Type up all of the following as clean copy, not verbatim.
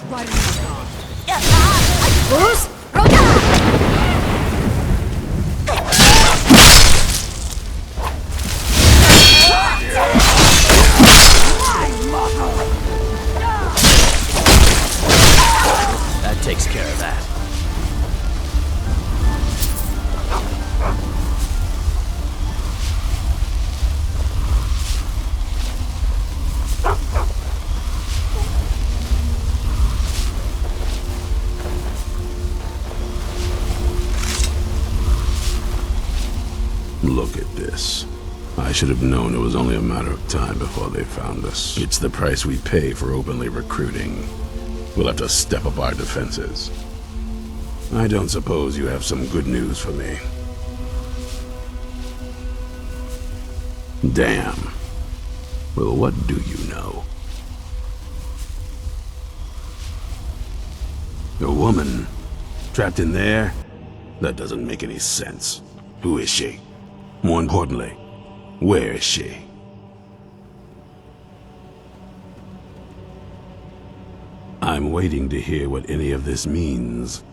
March right in the car. Bruce, Roger! That takes care of that. Look at this. I should have known it was only a matter of time before they found us. It's the price we pay for openly recruiting. We'll have to step up our defenses. I don't suppose you have some good news for me. Damn. Well, what do you know? A woman? Trapped in there? That doesn't make any sense. Who is she? More importantly, where is she? I'm waiting to hear what any of this means.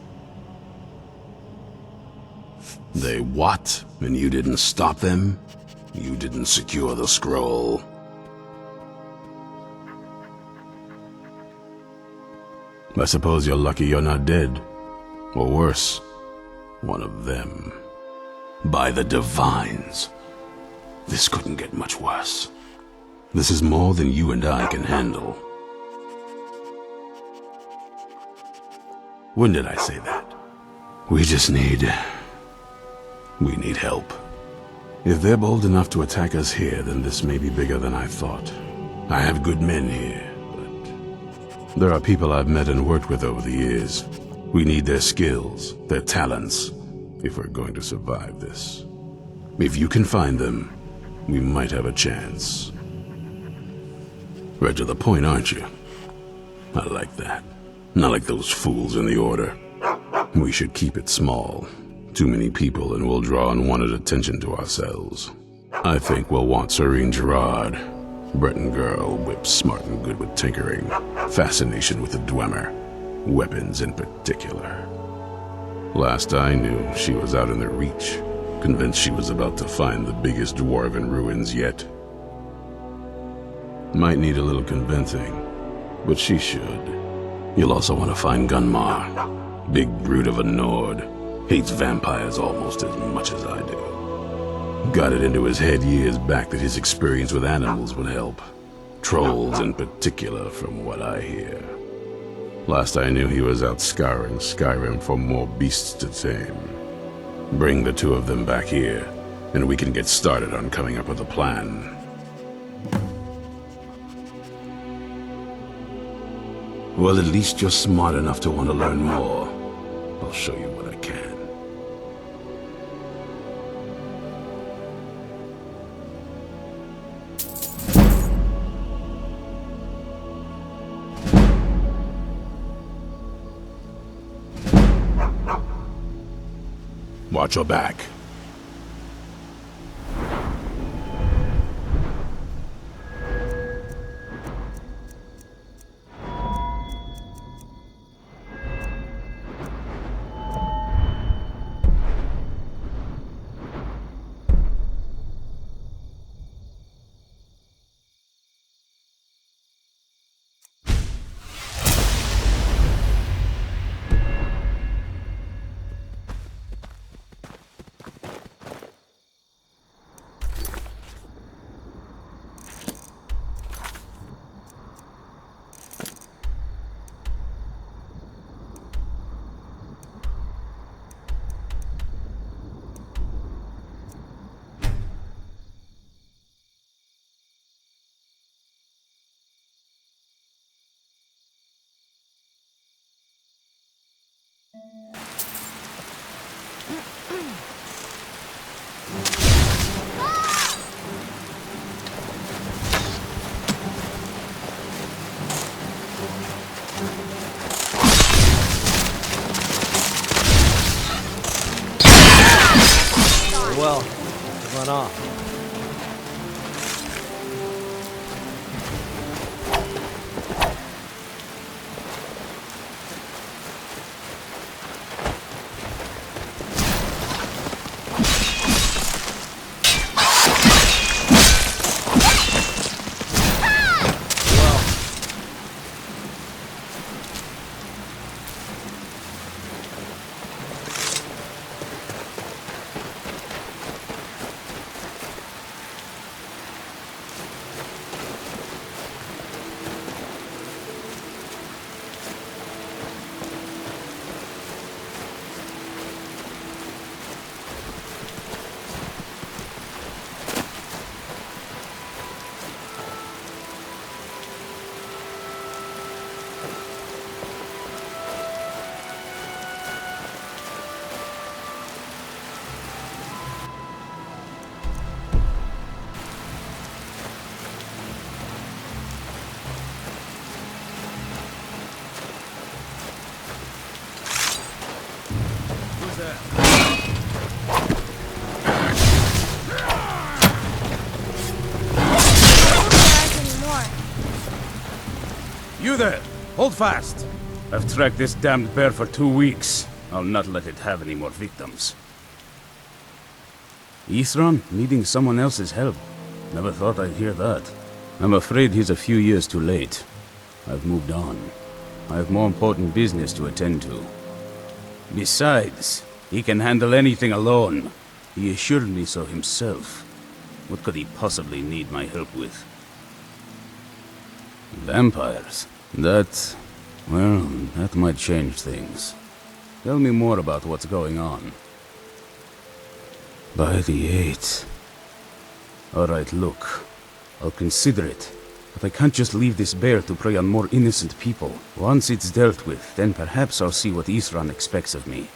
They what? And you didn't stop them? You didn't secure the scroll? I suppose you're lucky you're not dead. Or worse, one of them. By the divines. This couldn't get much worse. This is more than you and I can handle. When did I say that? We need help. If they're bold enough to attack us here, then this may be bigger than I thought. I have good men here, but there are people I've met and worked with over the years. We need their skills, their talents, if we're going to survive this. If you can find them, we might have a chance. Right to the point, aren't you? I like that. Not like those fools in the Order. We should keep it small. Too many people and we'll draw unwanted attention to ourselves. I think we'll want Serene Gerard. Breton girl, whip smart and good with tinkering. Fascination with the Dwemer. Weapons in particular. Last I knew, she was out in the Reach, convinced she was about to find the biggest dwarven ruins yet. Might need a little convincing, but she should. You'll also want to find Gunmar. Big brute of a Nord. Hates vampires almost as much as I do. Got it into his head years back that his experience with animals would help. Trolls in particular, from what I hear. Last I knew, he was out scouring Skyrim for more beasts to tame. Bring the two of them back here, and we can get started on coming up with a plan. Well, at least you're smart enough to want to learn more. I'll show you what I can. Watch your back. Well, run off. Anymore. You there! Hold fast! I've tracked this damned bear for 2 weeks. I'll not let it have any more victims. Ithran needing someone else's help. Never thought I'd hear that. I'm afraid he's a few years too late. I've moved on. I have more important business to attend to. Besides, he can handle anything alone. He assured me so himself. What could he possibly need my help with? Vampires? That might change things. Tell me more about what's going on. By the 8th. Alright, look. I'll consider it. But I can't just leave this bear to prey on more innocent people. Once it's dealt with, then perhaps I'll see what Ithran expects of me.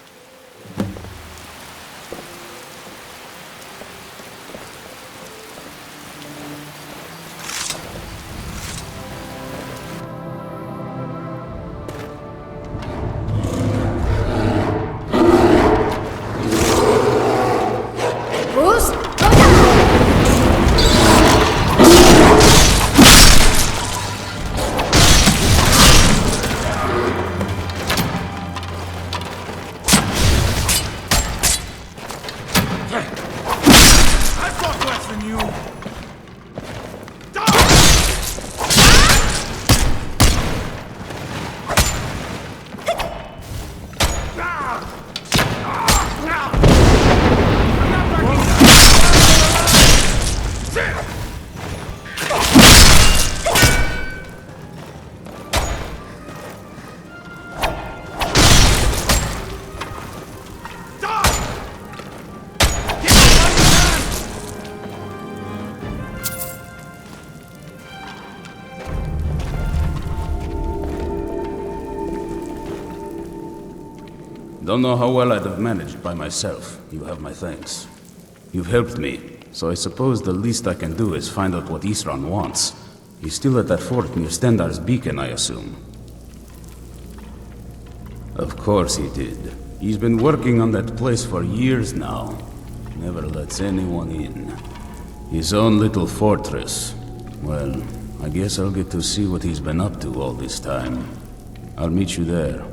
Don't know how well I'd have managed by myself. You have my thanks. You've helped me, so I suppose the least I can do is find out what Ithran wants. He's still at that fort near Stendar's beacon, I assume. Of course he did. He's been working on that place for years now. Never lets anyone in. His own little fortress. Well, I guess I'll get to see what he's been up to all this time. I'll meet you there.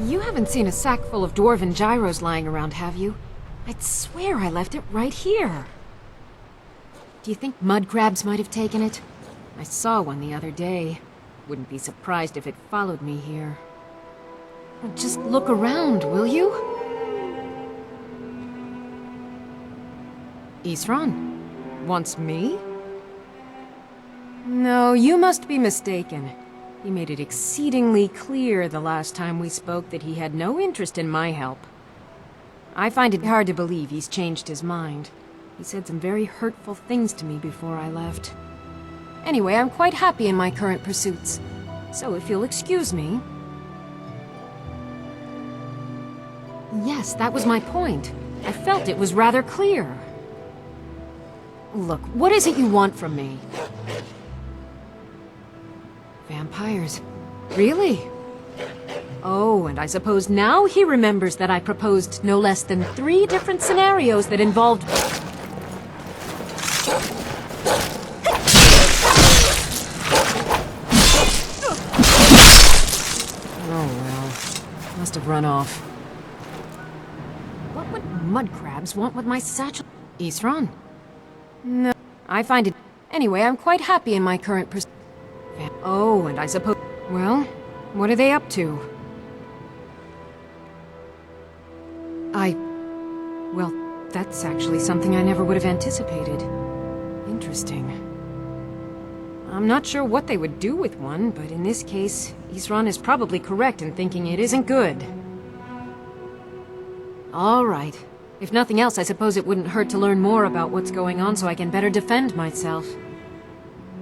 You haven't seen a sack full of dwarven gyros lying around, have you? I'd swear I left it right here. Do you think mud crabs might have taken it? I saw one the other day. Wouldn't be surprised if it followed me here. Just look around, will you? Isran? Wants me? No, you must be mistaken. He made it exceedingly clear the last time we spoke that he had no interest in my help. I find it hard to believe he's changed his mind. He said some very hurtful things to me before I left. Anyway, I'm quite happy in my current pursuits. So if you'll excuse me... Yes, that was my point. I felt it was rather clear. Look, what is it you want from me? Vampires. Really? Oh, and I suppose now he remembers that I proposed no less than 3 different scenarios that involved... Oh well, must have run off. What would mud crabs want with my satchel? Isran? No, I find it... Anyway, I'm quite happy in my current Oh, and I suppose... Well, what are they up to? Well, that's actually something I never would have anticipated. Interesting. I'm not sure what they would do with one, but in this case, Isran is probably correct in thinking it isn't good. All right. If nothing else, I suppose it wouldn't hurt to learn more about what's going on so I can better defend myself.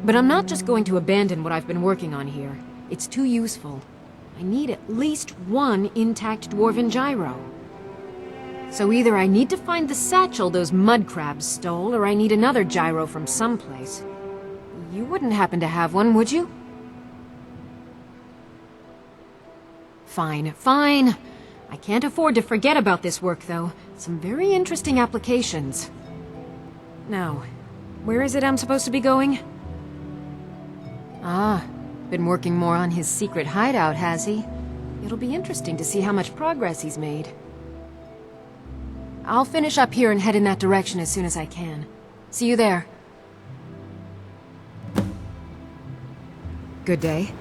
But I'm not just going to abandon what I've been working on here. It's too useful. I need at least 1 intact dwarven gyro. So either I need to find the satchel those mud crabs stole, or I need another gyro from someplace. You wouldn't happen to have one, would you? Fine, fine. I can't afford to forget about this work, though. Some very interesting applications. Now, where is it I'm supposed to be going? Ah, been working more on his secret hideout, has he? It'll be interesting to see how much progress he's made. I'll finish up here and head in that direction as soon as I can. See you there. Good day.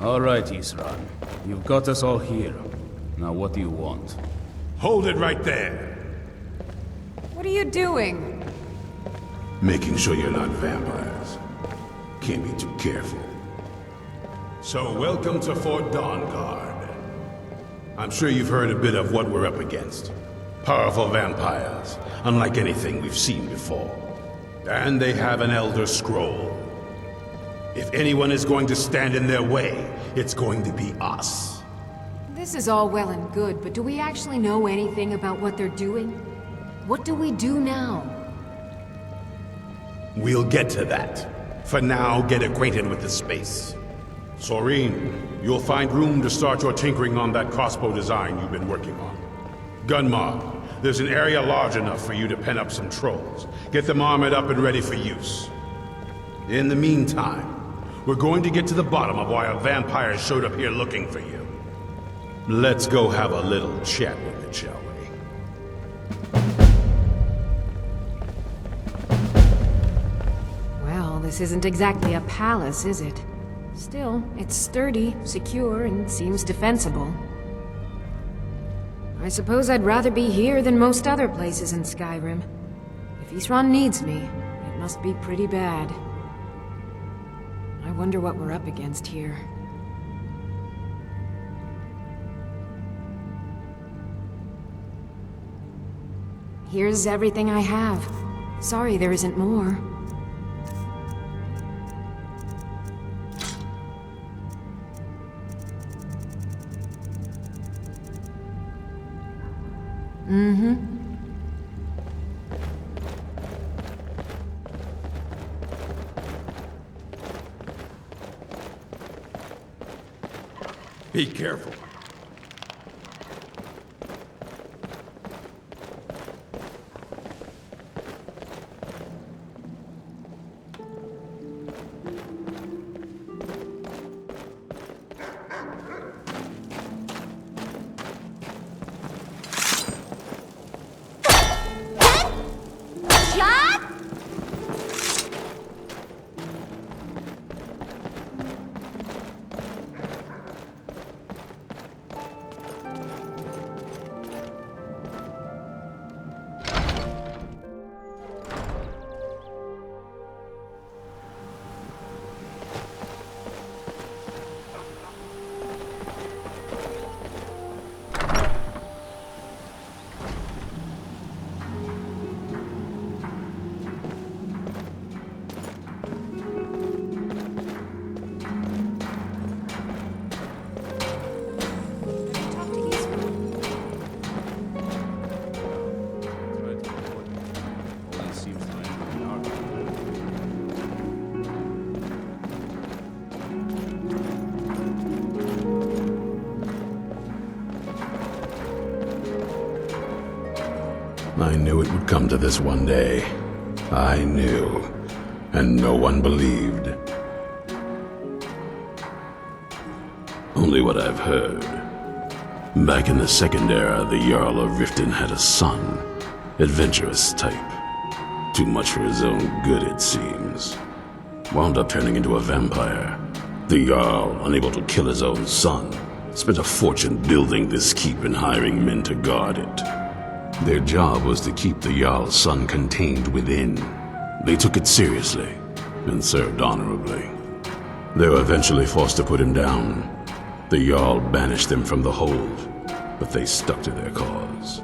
All right, Isran. You've got us all here. Now what do you want? Hold it right there. What are you doing? Making sure you're not vampires. Can't be too careful. So, welcome to Fort Dawnguard. I'm sure you've heard a bit of what we're up against. Powerful vampires, unlike anything we've seen before. And they have an Elder Scroll. If anyone is going to stand in their way, it's going to be us. This is all well and good, but do we actually know anything about what they're doing? What do we do now? We'll get to that. For now, get acquainted with the space. Soreen, you'll find room to start your tinkering on that crossbow design you've been working on. Gunmar, there's an area large enough for you to pen up some trolls. Get them armored up and ready for use. In the meantime, we're going to get to the bottom of why a vampire showed up here looking for you. Let's go have a little chat with it, shall we? Well, this isn't exactly a palace, is it? Still, it's sturdy, secure, and seems defensible. I suppose I'd rather be here than most other places in Skyrim. If Isran needs me, it must be pretty bad. I wonder what we're up against here. Here's everything I have. Sorry there isn't more. Be careful. Shot! I knew it would come to this one day. I knew, and no one believed. Only what I've heard. Back in the Second Era, the Jarl of Riften had a son. Adventurous type. Too much for his own good, it seems. Wound up turning into a vampire. The Jarl, unable to kill his own son, spent a fortune building this keep and hiring men to guard it. Their job was to keep the Jarl's son contained within. They took it seriously and served honorably. They were eventually forced to put him down. The Jarl banished them from the hold, but they stuck to their cause.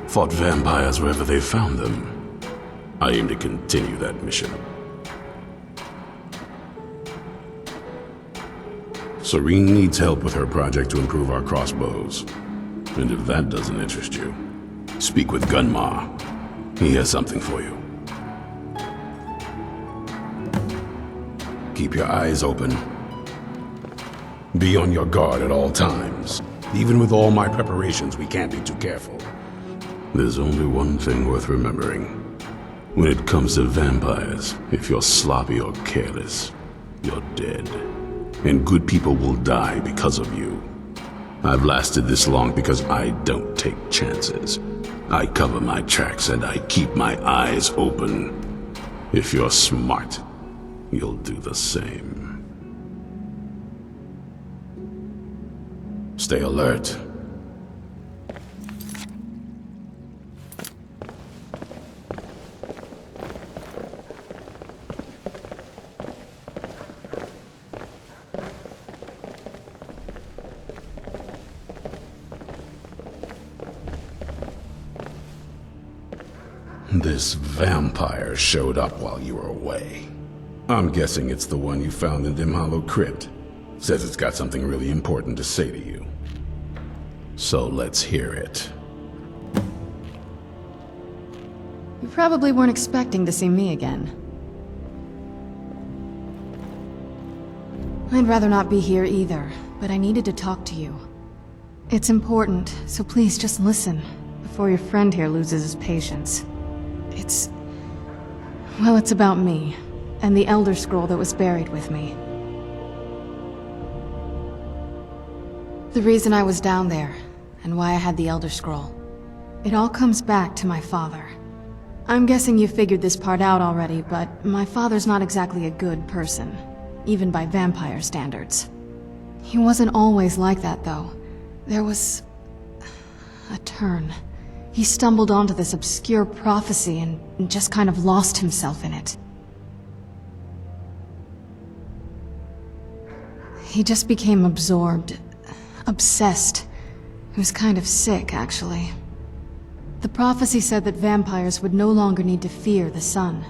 Fought vampires wherever they found them. I aim to continue that mission. Serene needs help with her project to improve our crossbows. And if that doesn't interest you, speak with Gunmar. He has something for you. Keep your eyes open. Be on your guard at all times. Even with all my preparations, we can't be too careful. There's only one thing worth remembering. When it comes to vampires, if you're sloppy or careless, you're dead. And good people will die because of you. I've lasted this long because I don't take chances. I cover my tracks and I keep my eyes open. If you're smart, you'll do the same. Stay alert. This vampire showed up while you were away. I'm guessing it's the one you found in Dim Hollow Crypt. Says it's got something really important to say to you. So let's hear it. You probably weren't expecting to see me again. I'd rather not be here either, but I needed to talk to you. It's important, so please just listen, before before your friend here loses his patience. Well, it's about me, and the Elder Scroll that was buried with me. The reason I was down there, and why I had the Elder Scroll. It all comes back to my father. I'm guessing you figured this part out already, but my father's not exactly a good person, even by vampire standards. He wasn't always like that, though. There was a turn. He stumbled onto this obscure prophecy and just kind of lost himself in it. He just became absorbed, obsessed. He was kind of sick, actually. The prophecy said that vampires would no longer need to fear the sun.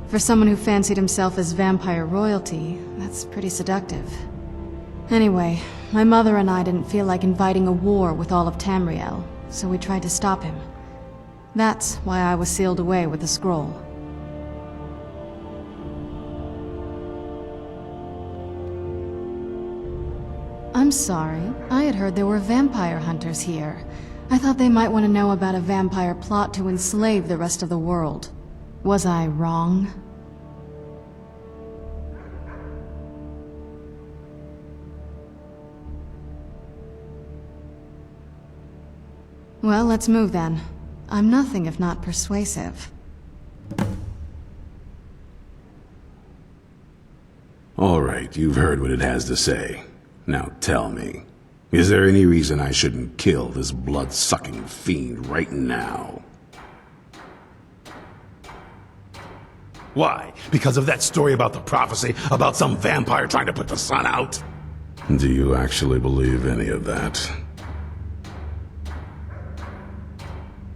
For someone who fancied himself as vampire royalty, that's pretty seductive. Anyway, my mother and I didn't feel like inviting a war with all of Tamriel, so we tried to stop him. That's why I was sealed away with the scroll. I'm sorry. I had heard there were vampire hunters here. I thought they might want to know about a vampire plot to enslave the rest of the world. Was I wrong? Well, let's move then. I'm nothing if not persuasive. All right, you've heard what it has to say. Now tell me, is there any reason I shouldn't kill this blood-sucking fiend right now? Why? Because of that story about the prophecy, about some vampire trying to put the sun out? Do you actually believe any of that?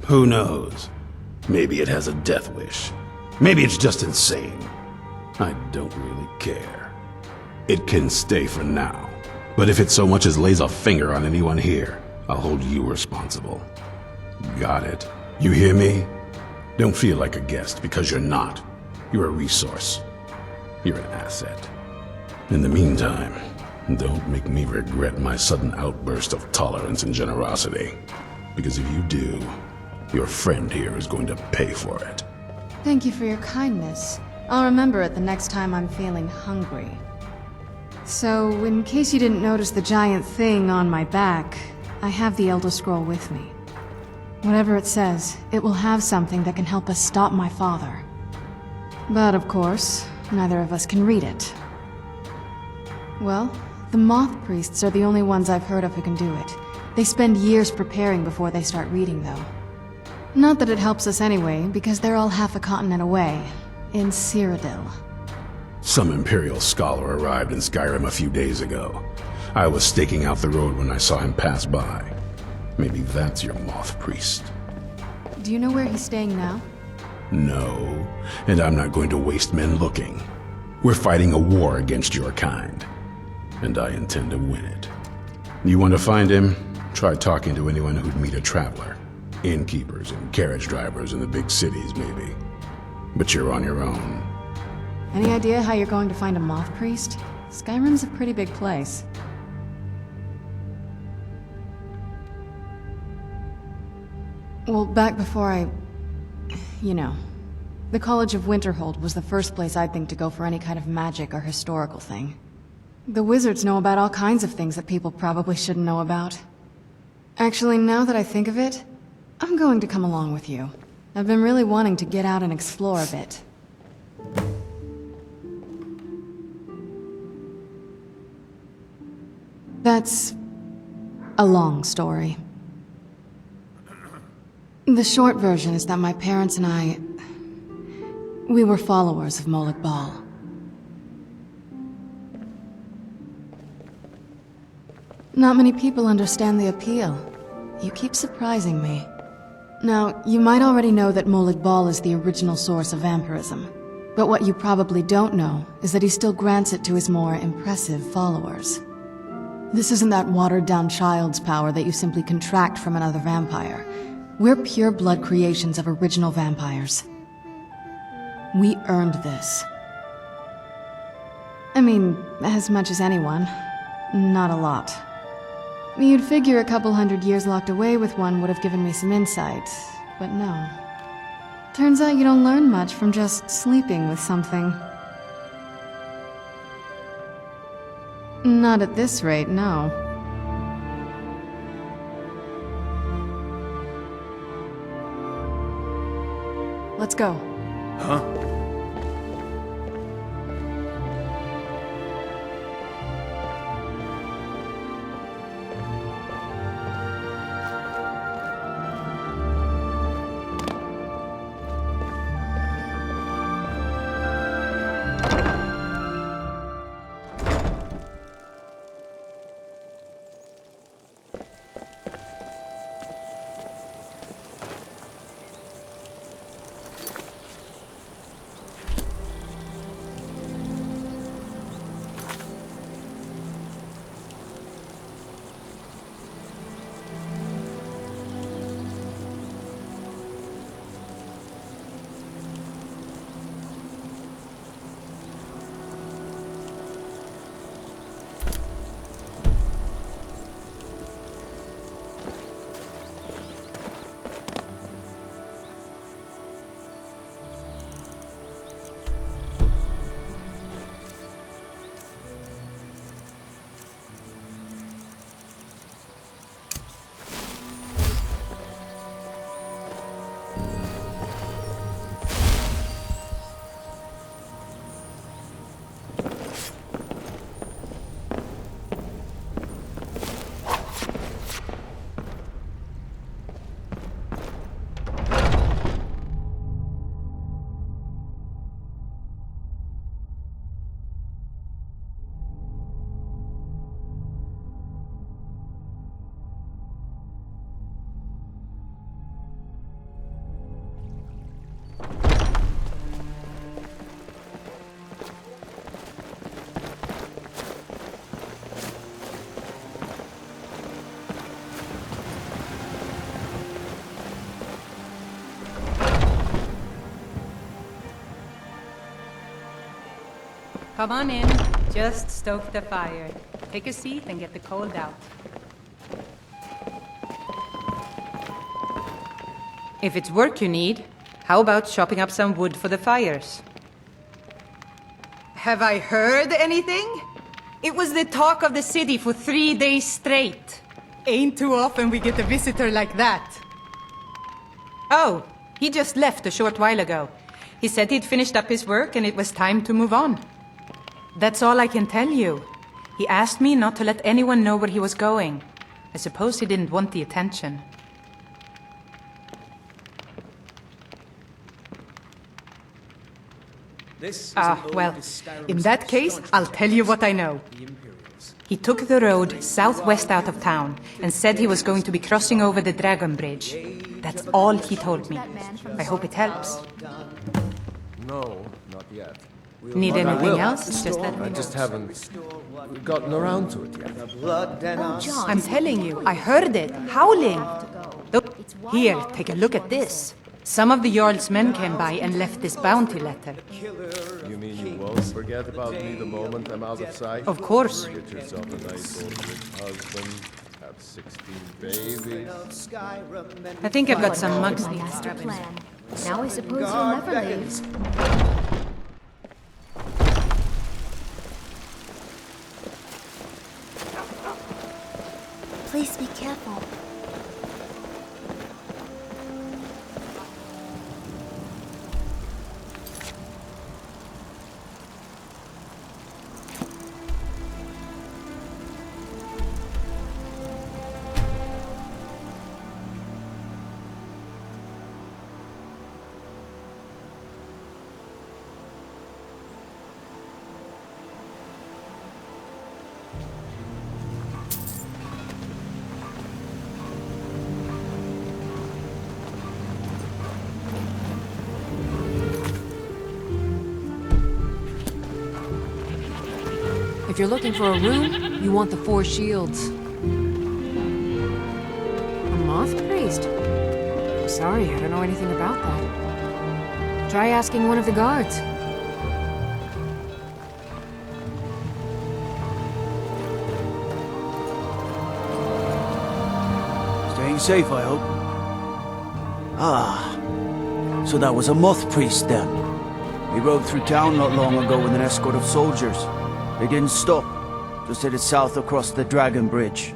Who knows? Maybe it has a death wish. Maybe it's just insane. I don't really care. It can stay for now. But if it so much as lays a finger on anyone here, I'll hold you responsible. Got it? You hear me? Don't feel like a guest, because you're not. You're a resource. You're an asset. In the meantime, don't make me regret my sudden outburst of tolerance and generosity. Because if you do, your friend here is going to pay for it. Thank you for your kindness. I'll remember it the next time I'm feeling hungry. So, in case you didn't notice the giant thing on my back, I have the Elder Scroll with me. Whatever it says, it will have something that can help us stop my father. But of course, neither of us can read it. Well, the Moth Priests are the only ones I've heard of who can do it. They spend years preparing before they start reading, though. Not that it helps us anyway, because they're all half a continent away, in Cyrodiil. Some Imperial scholar arrived in Skyrim a few days ago. I was staking out the road when I saw him pass by. Maybe that's your Moth Priest. Do you know where he's staying now? No, and I'm not going to waste men looking. We're fighting a war against your kind, and I intend to win it. You want to find him? Try talking to anyone who'd meet a traveler. Innkeepers and carriage drivers in the big cities, maybe. But you're on your own. Any idea how you're going to find a Moth Priest? Skyrim's a pretty big place. Well, back before the College of Winterhold was the first place I'd think to go for any kind of magic or historical thing. The wizards know about all kinds of things that people probably shouldn't know about. Actually, now that I think of it, I'm going to come along with you. I've been really wanting to get out and explore a bit. That's a long story. The short version is that my parents and we were followers of Molag Bal. Not many people understand the appeal. You keep surprising me. Now, you might already know that Molag Bal is the original source of vampirism. But what you probably don't know is that he still grants it to his more impressive followers. This isn't that watered-down child's power that you simply contract from another vampire. We're pure-blood creations of original vampires. We earned this. I mean, as much as anyone. Not a lot. You'd figure a couple 100 years locked away with one would have given me some insight, but no. Turns out you don't learn much from just sleeping with something. Not at this rate, no. Let's go. Huh? Come on in. Just stoke the fire. Take a seat and get the cold out. If it's work you need, how about chopping up some wood for the fires? Have I heard anything? It was the talk of the city for 3 days straight. Ain't too often we get a visitor like that. Oh, he just left a short while ago. He said he'd finished up his work and it was time to move on. That's all I can tell you. He asked me not to let anyone know where he was going. I suppose he didn't want the attention. Well, in that case, I'll tell you what I know. He took the road southwest out of town and said he was going to be crossing over the Dragon Bridge. That's all he told me. I hope it helps. No, not yet. Need anything else? Just let me I know. just haven't gotten around to it yet. I'm telling you, I heard it, howling. Here, take a look at this. Some of the Jarl's men came by and left this bounty letter. You mean you won't forget about me the moment I'm out of sight? Of course. Get yourself a nice old rich husband, have 16 babies. I think I've got some mugs. My master plan. Now I suppose you'll never leave. Please be careful. If you're looking for a room, you want the 4 shields. A moth priest? Sorry, I don't know anything about that. Try asking one of the guards. safe, I hope. Ah, so that was a moth priest then. He rode through town not long ago with an escort of soldiers. They didn't stop, just headed south across the Dragon Bridge.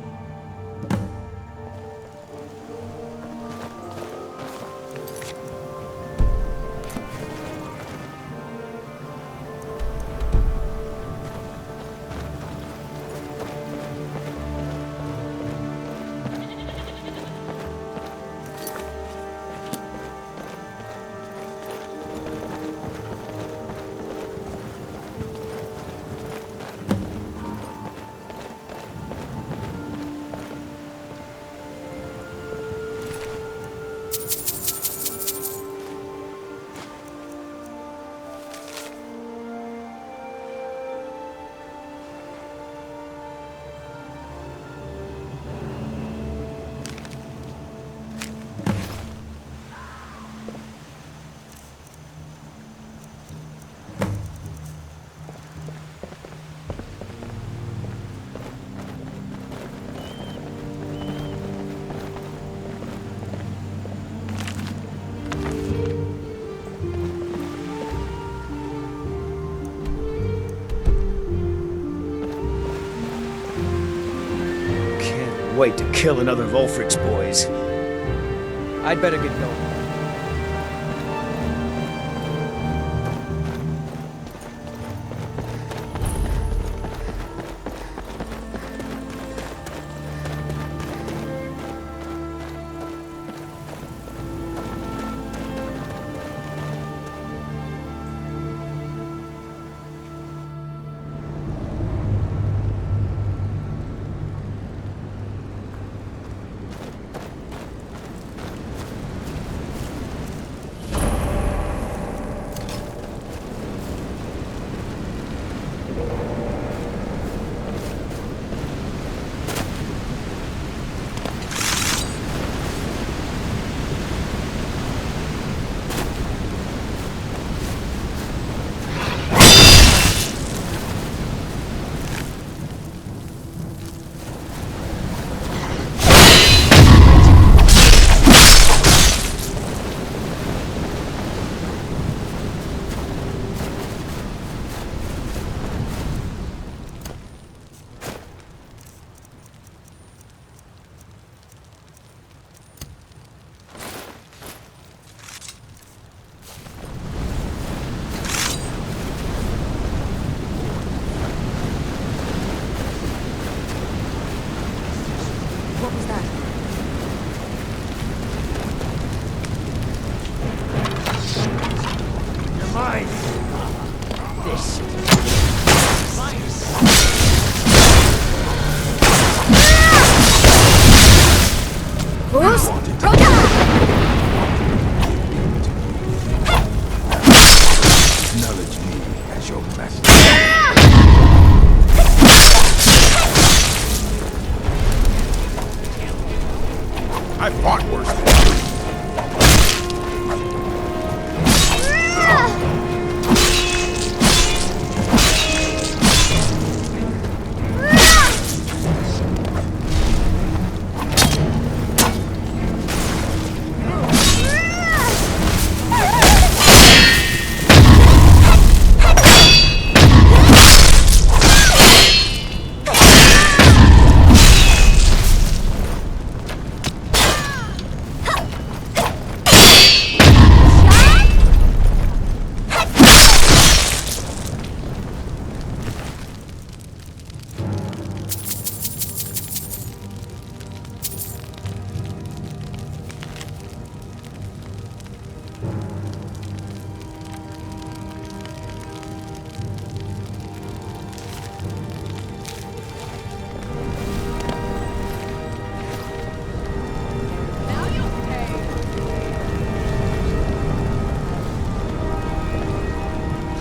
Wait to kill another of Ulfric's boys. I'd better get going.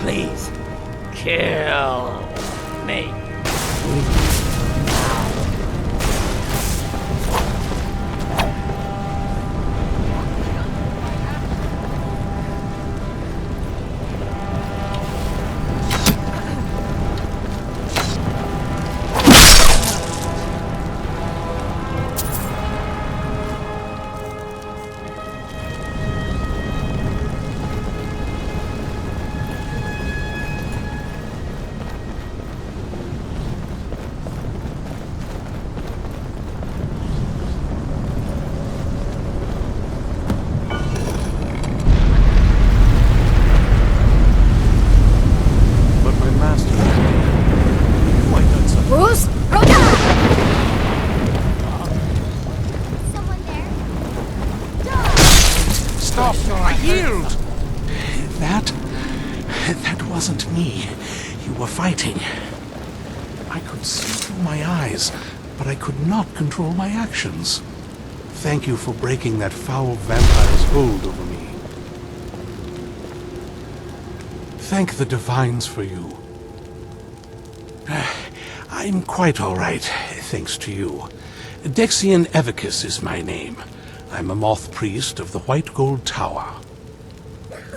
Please, kill me. wasn't me you were fighting. I could see through my eyes, but I could not control my actions. Thank you for breaking that foul vampire's hold over me. Thank the Divines for you. I'm quite all right, thanks to you. Dexian Evicus is my name. I'm a moth priest of the White Gold Tower.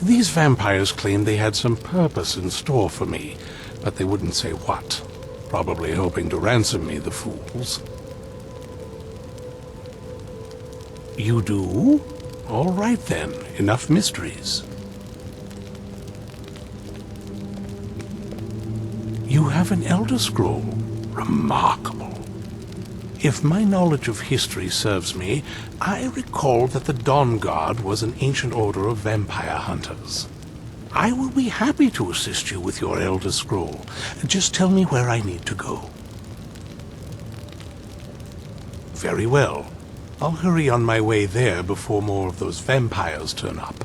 These vampires claimed they had some purpose in store for me, but they wouldn't say what. Probably hoping to ransom me, the fools. You do? All right then, enough mysteries. You have an Elder Scroll. Remarkable. If my knowledge of history serves me, I recall that the Dawn Guard was an ancient order of vampire hunters. I will be happy to assist you with your Elder Scroll. Just tell me where I need to go. Very well. I'll hurry on my way there before more of those vampires turn up.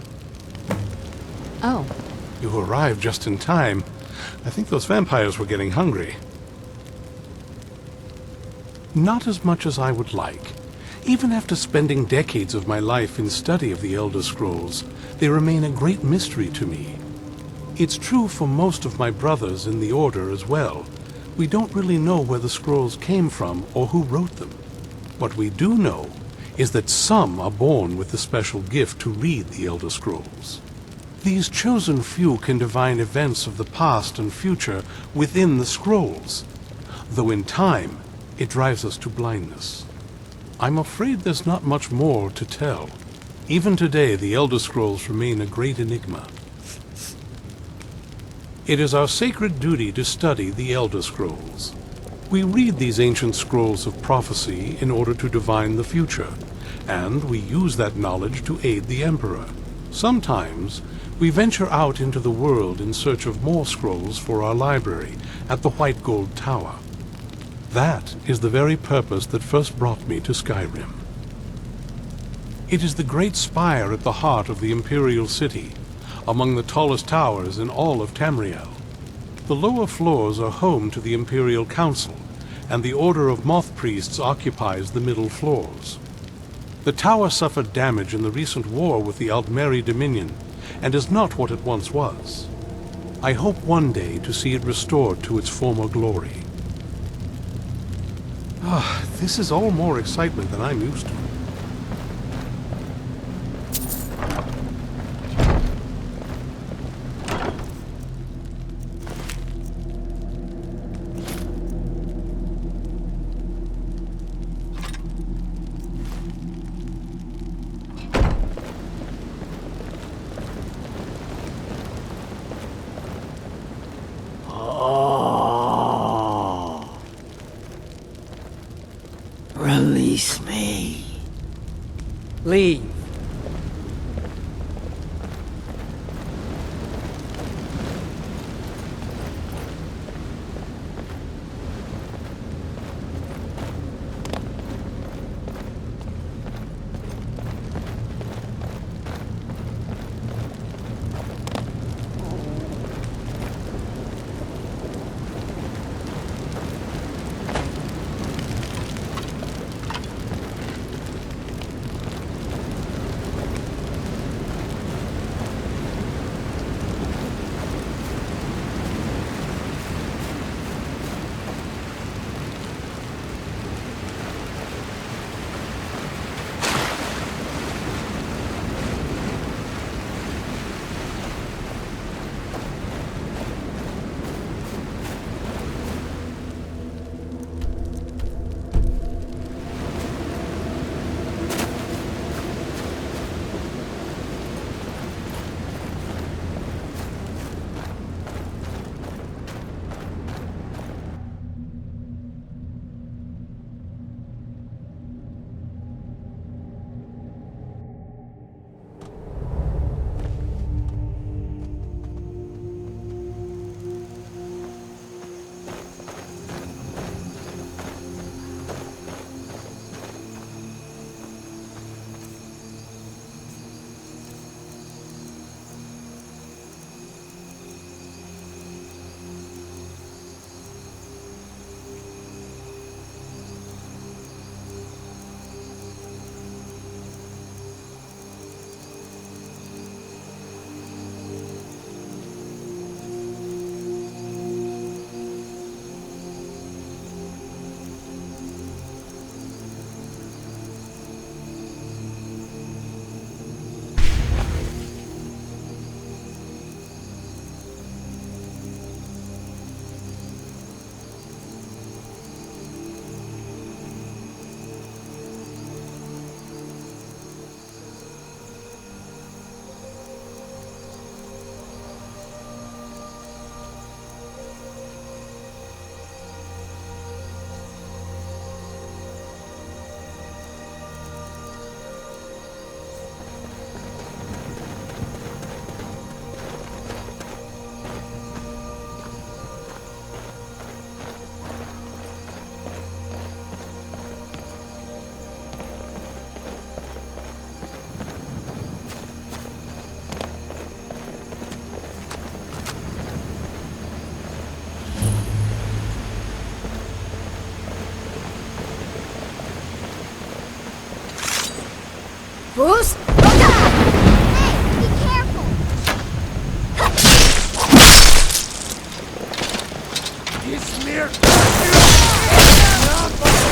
Oh. You arrived just in time. I think those vampires were getting hungry. Not as much as I would like. Even after spending decades of my life in study of the Elder Scrolls, they remain a great mystery to me. It's true for most of my brothers in the Order as well. We don't really know where the scrolls came from or who wrote them. What we do know is that some are born with the special gift to read the Elder Scrolls. These chosen few can divine events of the past and future within the scrolls, though in time it drives us to blindness. I'm afraid there's not much more to tell. Even today, the Elder Scrolls remain a great enigma. It is our sacred duty to study the Elder Scrolls. We read these ancient scrolls of prophecy in order to divine the future, and we use that knowledge to aid the Emperor. Sometimes, we venture out into the world in search of more scrolls for our library at the White Gold Tower. That is the very purpose that first brought me to Skyrim. It is the great spire at the heart of the Imperial City, among the tallest towers in all of Tamriel. The lower floors are home to the Imperial Council, and the Order of Moth Priests occupies the middle floors. The tower suffered damage in the recent war with the Aldmeri Dominion, and is not what it once was. I hope one day to see it restored to its former glory. This is all more excitement than I'm used to. Release me. Leave. Bruce? Look out! Hey, be careful! He's near. I'm sorry. No voice.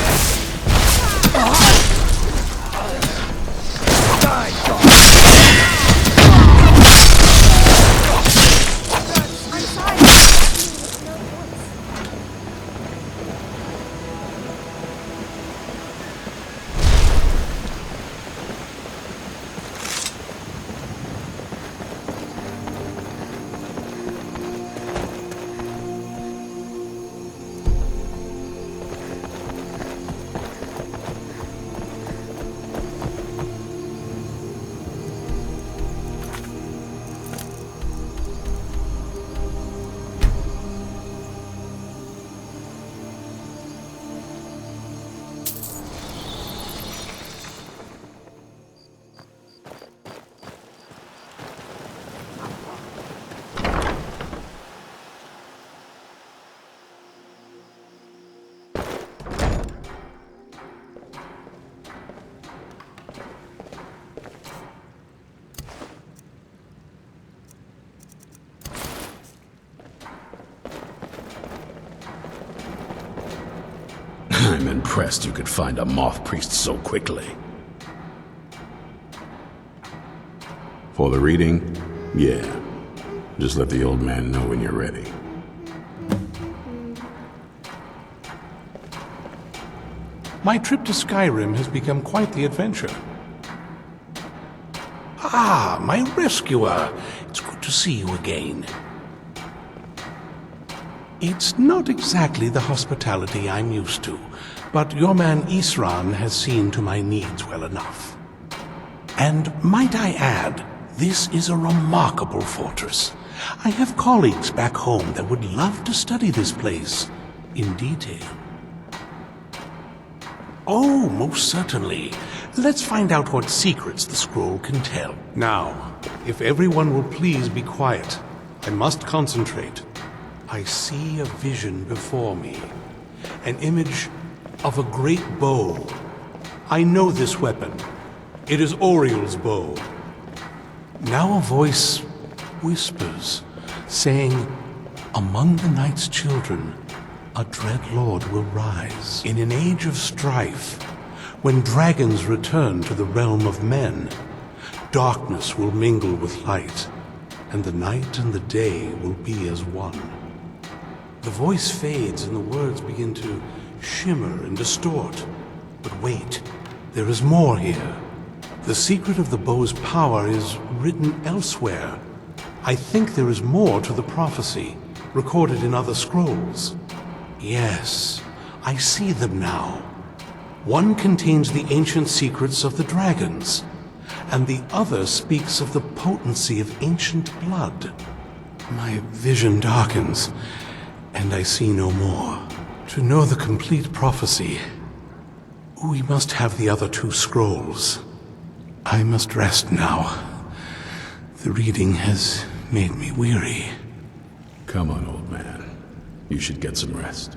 I'm impressed you could find a moth priest so quickly. For the reading? Yeah. Just let the old man know when you're ready. My trip to Skyrim has become quite the adventure. Ah, my rescuer. It's good to see you again. It's not exactly the hospitality I'm used to, but your man Isran has seen to my needs well enough. And might I add, this is a remarkable fortress. I have colleagues back home that would love to study this place in detail. Oh, most certainly. Let's find out what secrets the scroll can tell. Now, if everyone will please be quiet, I must concentrate. I see a vision before me, an image of a great bow. I know this weapon. It is Oriel's bow. Now a voice whispers, saying, among the night's children, a dread lord will rise. In an age of strife, when dragons return to the realm of men, darkness will mingle with light, and the night and the day will be as one. The voice fades and the words begin to shimmer and distort. But wait, there is more here. The secret of the bow's power is written elsewhere. I think there is more to the prophecy, recorded in other scrolls. Yes, I see them now. One contains the ancient secrets of the dragons, and the other speaks of the potency of ancient blood. My vision darkens, and I see no more. To know the complete prophecy, we must have the other two scrolls. I must rest now. The reading has made me weary. Come on, old man. You should get some rest.